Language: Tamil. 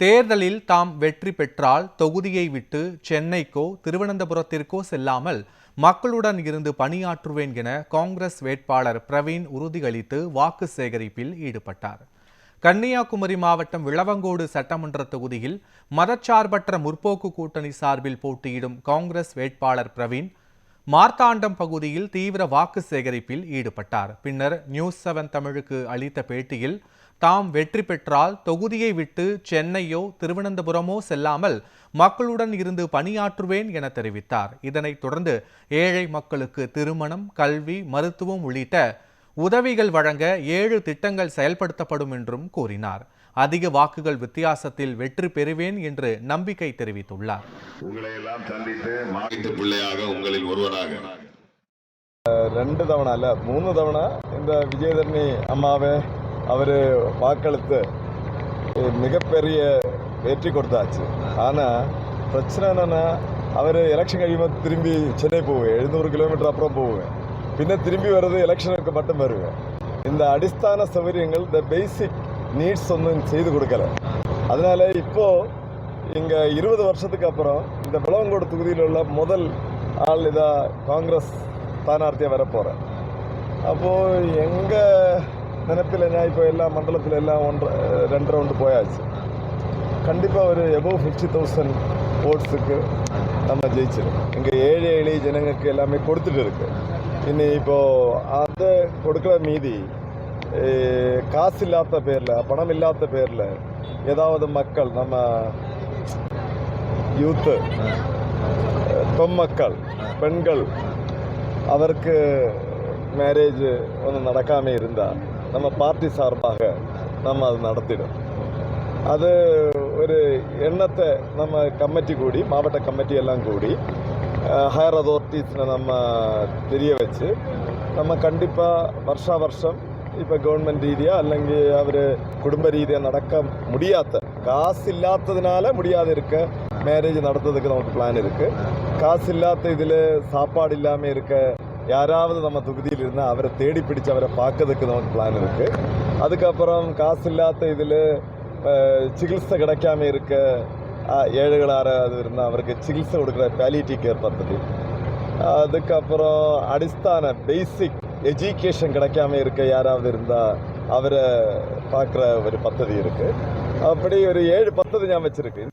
தேர்தலில் தாம் வெற்றி பெற்றால் தொகுதியை விட்டு சென்னைக்கோ திருவனந்தபுரத்திற்கோ செல்லாமல் மக்களுடன் இருந்து பணியாற்றுவேன் என காங்கிரஸ் வேட்பாளர் பிரவீன் உறுதியளித்து வாக்கு சேகரிப்பில் ஈடுபட்டார். கன்னியாகுமரி மாவட்டம் விளவங்கோடு சட்டமன்ற தொகுதியில் மதச்சார்பற்ற முற்போக்கு கூட்டணி சார்பில் போட்டியிடும் காங்கிரஸ் வேட்பாளர் பிரவீன் மார்த்தாண்டம் பகுதியில் தீவிர வாக்கு சேகரிப்பில் ஈடுபட்டார். பின்னர் நியூஸ் 7 தமிழுக்கு அளித்த பேட்டியில் தாம் வெற்றி பெற்றால் தொகுதியை விட்டு சென்னையோ திருவனந்தபுரமோ செல்லாமல் மக்களுடன் இருந்து பணியாற்றுவேன் என தெரிவித்தார். இதனைத் தொடர்ந்து ஏழை மக்களுக்கு திருமணம், கல்வி, மருத்துவம் உள்ளிட்ட உதவிகள் வழங்க 7 திட்டங்கள் செயல்படுத்தப்படும் என்றும் கூறினார். அதிக வாக்குகள் வித்தியாசத்தில் வெற்றி பெறுவேன் என்று நம்பிக்கை தெரிவித்துள்ளார். உங்களை எல்லாம் சந்தித்து மாநில பிள்ளையாக உங்களில் ஒருவராக 2 தவணை அல்ல 3 தவணை இந்த விஜயதரணி அம்மாவை அவர் வாக்களித்து மிகப்பெரிய வெற்றி கொடுத்தாச்சு. ஆனால் பிரச்சனை என்னென்னா அவர் எலெக்ஷன் കഴിയുമ്പോൾ திரும்பி சென்னை போவேன், 700 கிலோமீட்டர் அப்புறம் போவேன், பின்ன திரும்பி வர்றது எலெக்ஷனுக்கு மட்டும் வருவேன். இந்த அடிസ്ഥാന சௌகரியங்கள் இந்த பேசிக் நீட்ஸ் ஒன்றும் செய்து கொடுக்கல. அதனால இப்போ இங்கே 20 வருஷத்துக்கு அப்புறம் இந்த விளவங்கோடு தொகுதியில் உள்ள முதல் ஆள் இதாக காங்கிரஸ் ஸ்தானார்த்தியாக வரப்போகிறேன். அப்போது எங்கள் நினைப்பில் நான் இப்போ எல்லா மண்டலத்தில் எல்லாம் 2 ரவுண்டு போயாச்சு. கண்டிப்பாக ஒரு எபோவ் 50,000 ஓட்ஸுக்கு நம்ம ஜெயிச்சிடும். இங்கே ஏழை எளிய ஜனங்களுக்கு எல்லாமே கொடுத்துட்டு இருக்கு. இனி இப்போது அதை கொடுக்குற மீதி காசு இல்லாத பேரில், பணம் இல்லாத பேரில் ஏதாவது மக்கள் நம்ம யூத்து, பெண்மக்கள், பெண்கள் அவருக்கு மேரேஜ் ஒன்றும் நடக்காமல் இருந்தால் நம்ம பார்ட்டி சார்பாக நம்ம அது நடத்திடும். அது ஒரு எண்ணத்தை நம்ம கமிட்டி கூடி, மாவட்ட கமிட்டி எல்லாம் கூடி ஹையர் அதாரிட்டிஸில் நம்ம தெரிய வச்சு நம்ம கண்டிப்பாக வருஷா வருஷம் இப்போ கவர்மெண்ட் ரீதியாக அல்லங்க அவர் குடும்ப ரீதியாக நடக்க முடியாத, காசு இல்லாததுனால முடியாத இருக்க மேரேஜ் நடத்துறதுக்கு நமக்கு பிளான் இருக்குது. காசு இல்லாத இதில் சாப்பாடு இல்லாமல் இருக்க யாராவது நம்ம தொகுதியில் இருந்தால் அவரை தேடி பிடிச்சு அவரை பார்க்கறதுக்கு நமக்கு பிளான் இருக்குது. அதுக்கப்புறம் காசு இல்லாத இதில் சிகிச்சை கிடைக்காம இருக்க ஏழைகளாராவது இருந்தால் அவருக்கு சிகிச்சை கொடுக்குற பாலியேட்டிவ் கேர் பദ്ധதி. அதுக்கப்புறம் அடிസ്ഥാன பேசிக் எஜுகேஷன் கிடைக்காம இருக்க யாராவது இருந்தால் அவரை பார்க்குற ஒரு பദ്ധதி இருக்குது. அப்படி ஒரு 7 பദ്ധதி நான் வச்சுருக்கு.